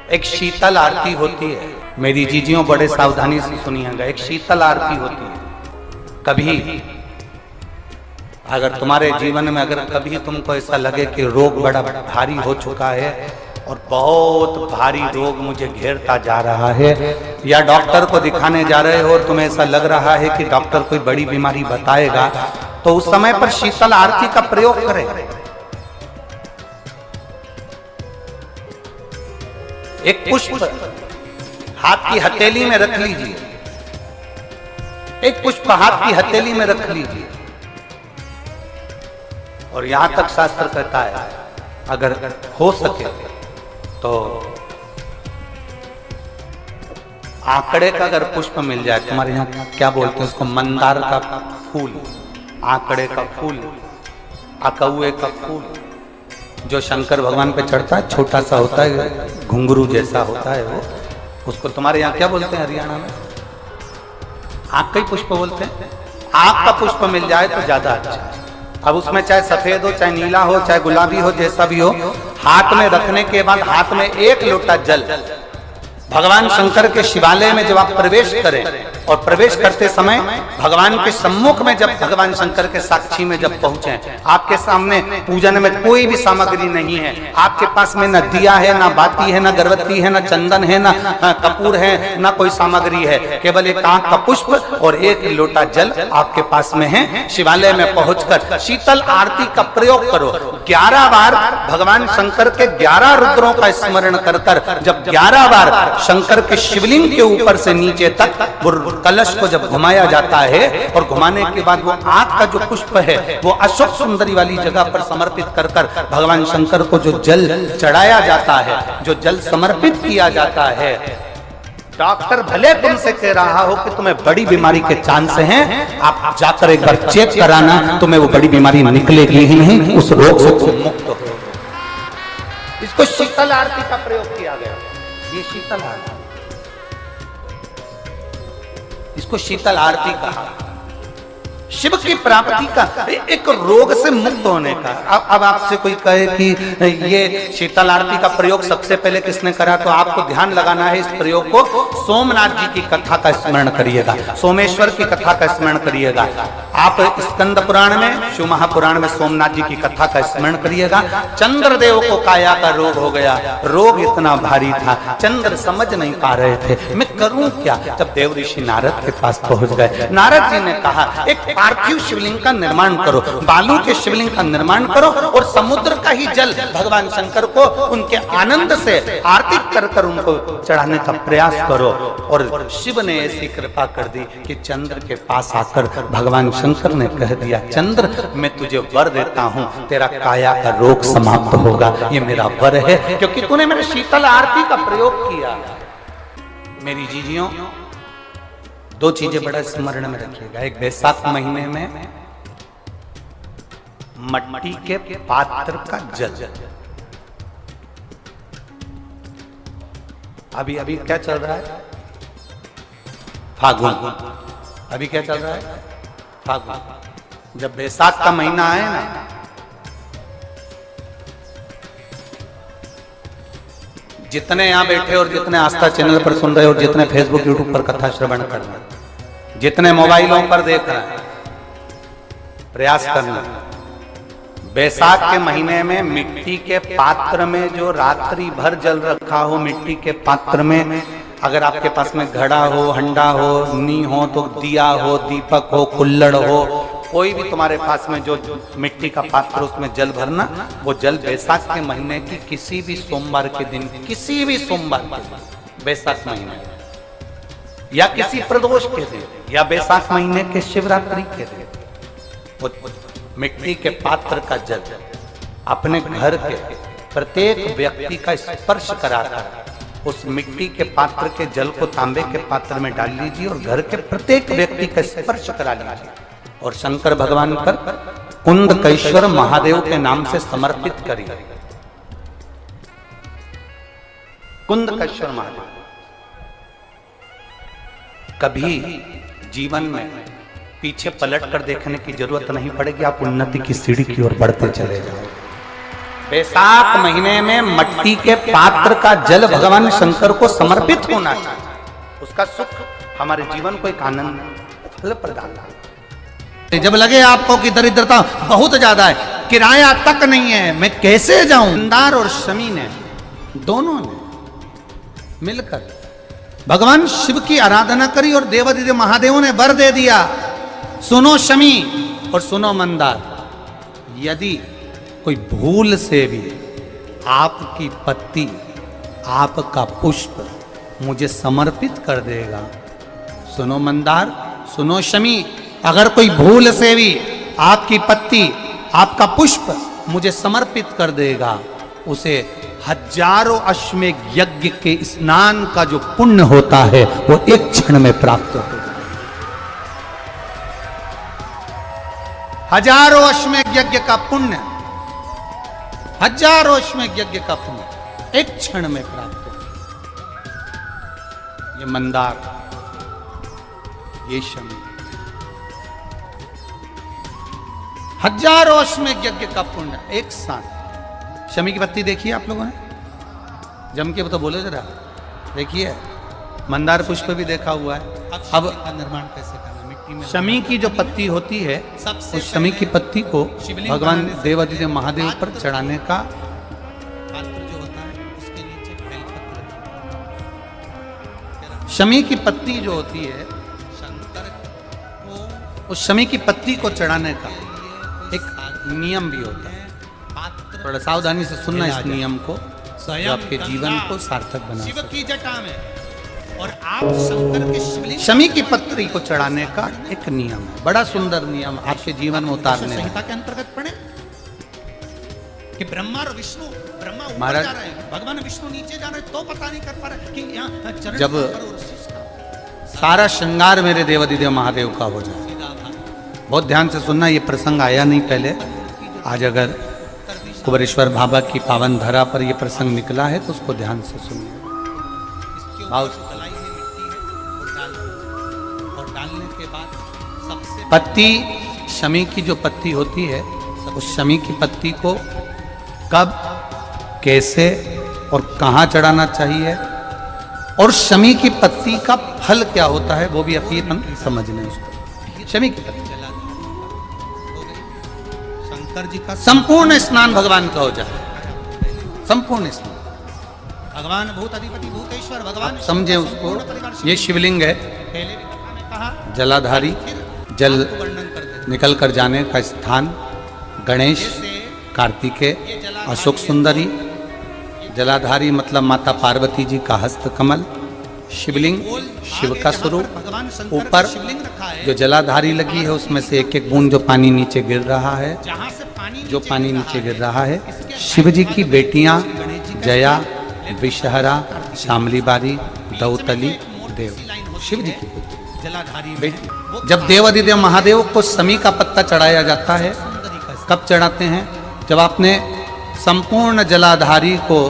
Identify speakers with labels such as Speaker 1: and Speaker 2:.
Speaker 1: एक शीतल आरती होती है, मेरी जीजियों बड़े सावधानी से सुनिएगा। एक शीतल आरती होती है। कभी अगर तुम्हारे जीवन में अगर कभी तुमको ऐसा लगे कि रोग बड़ा भारी हो चुका है और बहुत भारी रोग मुझे घेरता जा रहा है, या डॉक्टर को दिखाने जा रहे हो और तुम्हें ऐसा लग रहा है कि डॉक्टर कोई बड़ी बीमारी बताएगा, तो उस समय पर शीतल आरती का प्रयोग करें। एक पुष्प हाथ की हथेली में रख लीजिए, एक पुष्प हाथ की हथेली में रख लीजिए, और यहां तक शास्त्र कहता है अगर हो सके तो आंकड़े का अगर पुष्प मिल जाए, तुम्हारे यहाँ क्या बोलते हैं उसको, मंदार का फूल, आंकड़े का फूल, अकौए का फूल, जो शंकर भगवान पे चढ़ता है, छोटा सा होता है, घुंघरू जैसा होता है वो, उसको तुम्हारे यहाँ क्या बोलते हैं हरियाणा में? आंख का ही पुष्प बोलते हैं। आंख का पुष्प मिल जाए तो ज्यादा अच्छा। अब उसमें चाहे सफेद हो, चाहे नीला हो, चाहे गुलाबी हो, जैसा भी हो, हाथ में रखने के बाद हाथ में एक लोटा जल, भगवान शंकर के शिवालय में जब आप प्रवेश करें और प्रवेश करते समय भगवान के सम्मुख में जब भगवान शंकर के साक्षी में जब पहुंचे, आपके सामने पूजन में कोई भी सामग्री नहीं है, आपके पास में न दिया है, ना बाती है, ना गर्भवती है, ना चंदन है, ना कपूर है, ना कोई सामग्री है, केवल एक आंख का पुष्प और एक लोटा जल आपके पास में है। शिवालय में पहुंचकर शीतल आरती का प्रयोग करो। 11 बार भगवान शंकर के 11 रुद्रों का स्मरण कर कर जब 11 बार शंकर के शिवलिंग के ऊपर से नीचे तक कलश को जब घुमाया जाता है, और घुमाने के बाद वो आंख का जो पुष्प है वो अशोक सुंदरी वाली जगह पर समर्पित कर कर भगवान शंकर को जो जल चढ़ाया जाता है, जो जल समर्पित किया जाता है, डॉक्टर भले तुमसे कह रहा हो कि तुम्हें बड़ी बीमारी के चांस हैं, आप जाकर एक बार चेक कराना, तुम्हें वो बड़ी बीमारी निकलेगी ही नहीं, उस रोग से तुम मुक्त हो। इसको शीतल आरती का प्रयोग किया गया। ये शीतल आरती, इसको शीतल आरती कहा। शिव की प्राप्ति का, एक रोग से मुक्त होने का। अब आपसे कोई कहे कि ये शीतल आरती का प्रयोग सबसे पहले किसने करा, तो आपको ध्यान लगाना है इस प्रयोग को। सोमनाथ जी की कथा का स्मरण करिएगा, सोमेश्वर की कथा का स्मरण करिएगा। आप स्कंद पुराण में, शिव महापुराण में सोमनाथ जी की कथा का स्मरण करिएगा। चंद्रदेव को काया का रोग हो गया, रोग इतना भारी था, चंद्र समझ नहीं पा रहे थे मैं करूं क्या। जब देव ऋषि नारद के पास पहुंच गए, नारद जी ने कहा एक पार्थिव शिवलिंग का निर्माण करो, बालू के शिवलिंग का निर्माण करो, और समुद्र का ही जल भगवान शंकर को उनके आनंद से आरती कर कर उनको चढ़ाने का प्रयास करो। और शिव ने ऐसी कृपा कर दी कि चंद्र के पास आकर भगवान शंकर ने कह दिया, चंद्र मैं तुझे वर देता हूं, तेरा काया का रोग समाप्त होगा, ये मेरा वर है, क्योंकि तूने मेरे शीतल आरती का प्रयोग किया। मेरी जीजियों, 2 चीजें बड़ा स्मरण में रखिएगा। एक, बैसाख महीने में मट्टी के पात्र का जल, अभी क्या चल रहा है, फागुन, अभी क्या चल रहा है, फागुन। जब बैसाख का महीना आए ना, जितने यहां बैठे और जितने आस्था चैनल पर सुन रहे और जितने फेसबुक यूट्यूब पर कथा श्रवण कर रहे, जितने मोबाइलों पर देख रहे हैं, प्रयास करना, बैसाख के महीने में मिट्टी के पात्र में जो रात्रि भर जल रखा हो, मिट्टी के पात्र में, अगर आपके पास में घड़ा हो, हंडा हो, नी हो, तो दिया हो, दीपक हो, कुल्लड़ हो, कोई भी तुम्हारे पास में जो मिट्टी का पात्र, उसमें जल भरना। वो जल बैसाख के महीने की किसी भी सोमवार के दिन, किसी भी सोमवार के दिन, बैसाख महीने या किसी प्रदोष के दिन, या बैसाख महीने के शिवरात्रि के दिन, वो मिट्टी के पात्र का जल अपने घर के प्रत्येक व्यक्ति का स्पर्श कराकर उस मिट्टी के पात्र के जल को तांबे के पात्र में डाल लीजिए और घर के प्रत्येक व्यक्ति का स्पर्श करा लीजिए और शंकर भगवान पर कुंदकेश्वर महादेव के नाम से समर्पित करिए। कुंदकेश्वर महादेव, कभी जीवन में पीछे पलट कर देखने की जरूरत नहीं पड़ेगी, आप उन्नति की सीढ़ी की ओर बढ़ते चले जाओगे। बैसाख महीने में मट्टी के पात्र का जल भगवान शंकर को समर्पित होना चाहिए। उसका सुख हमारे जीवन को एक आनंद फल प्रदान करता।
Speaker 2: जब लगे आपको कि दरिद्रता बहुत ज्यादा है, किराया तक नहीं है, मैं कैसे जाऊं,
Speaker 1: मंदार और शमी ने दोनों ने मिलकर
Speaker 2: भगवान शिव की आराधना करी और देवादिदेव महादेव ने वर दे दिया।
Speaker 1: सुनो शमी और सुनो मंदार, यदि कोई भूल से भी आपकी पत्ती, आपका पुष्प मुझे समर्पित कर देगा, सुनो मंदार, सुनो शमी,
Speaker 2: अगर कोई भूल से भी आपकी पत्ती, आपका पुष्प
Speaker 1: मुझे समर्पित कर देगा, उसे हजारों अश्वमेघ यज्ञ के स्नान का जो पुण्य होता है वो एक क्षण में प्राप्त होगा।
Speaker 2: हजारों अश्वमेघ यज्ञ का पुण्य, हजारों अश्वमेघ यज्ञ का पुण्य
Speaker 1: एक क्षण में प्राप्त होगा। ये मंदार, ये शमी,
Speaker 2: हजारों अश्वमेघ यज्ञ का पुण्य
Speaker 1: एक साथ। शमी की पत्ती देखिए आप लोगों ने, जम के तो बोले जरा, देखिए मंदार पुष्प भी देखा हुआ है। अब
Speaker 2: निर्माण कैसे करना, मिट्टी में
Speaker 1: शमी की जो पत्ती होती है, उस शमी की पत्ती को भगवान देवादिदेव महादेव पर चढ़ाने का
Speaker 2: पात्र जो होता है उसके नीचे बेलपत्र,
Speaker 1: शमी की पत्ती जो होती है,
Speaker 2: शंकर को
Speaker 1: उस शमी की पत्ती को चढ़ाने का एक नियम भी होता है। थोड़ा सावधानी से सुनना इस नियम को, जो आपके जीवन को सार्थक बना
Speaker 2: शिव
Speaker 1: सके।
Speaker 2: की जटा में और आप शंकर के शिवलिंग
Speaker 1: शमी की पत्ती को चढ़ाने का एक नियम है, बड़ा सुंदर नियम आपके जीवन में उतारने में।
Speaker 2: संहिता के अंतर्गत पढ़े कि ब्रह्मा और विष्णु, ब्रह्मा ऊपर
Speaker 1: महाराज,
Speaker 2: जा रहे हैं, भगवान विष्णु नीचे जा रहे हैं, तो पता नहीं कर पा रहे कि यहाँ चरण
Speaker 1: जब
Speaker 2: कहाँ पर और शीश कहाँ पर।
Speaker 1: सारा श्रृंगार मेरे देवादिदेव महादेव का हो जाए, बहुत ध्यान से सुनना, ये प्रसंग आया नहीं पहले, आज अगर कुबेरेश्वर बाबा की पावन धरा पर यह प्रसंग निकला है तो उसको ध्यान से सुनिए। भाव से।
Speaker 2: और डालने के बाद सबसे
Speaker 1: पत्ती, शमी की जो पत्ती होती है, उस शमी की पत्ती को कब, कैसे और कहाँ चढ़ाना चाहिए, और शमी की पत्ती का फल क्या होता है वो भी अभी हम समझ लें उसको। शमी की पत्ती,
Speaker 2: शंकर जी का
Speaker 1: संपूर्ण स्नान भगवान का हो जाए, संपूर्ण स्नान।
Speaker 2: भगवान भूत अधिपति भूतेश्वर भगवान
Speaker 1: समझे उसको, ये शिवलिंग है,
Speaker 2: पहले भी कथा में कहा,
Speaker 1: जलाधारी, जल
Speaker 2: वर्णन कर दे
Speaker 1: निकल कर जाने का स्थान, गणेश, कार्तिकेय, अशोक सुंदरी, जलाधारी मतलब माता पार्वती जी का हस्त कमल, शिवलिंग, शिव का स्वरूप, ऊपर जो जलाधारी लगी है उसमें से एक एक बूंद जो पानी नीचे गिर रहा है,
Speaker 2: जहां से पानी
Speaker 1: जो पानी नीचे गिर रहा है, शिव जी की बेटियां जया, विषहरा, शामली बारी, दौतली, देव, शिव जी की
Speaker 2: जलाधारी
Speaker 1: बेटी। जब देवादिदेव महादेव को शमी का पत्ता चढ़ाया जाता है, कब चढ़ाते हैं, जब आपने संपूर्ण जलाधारी को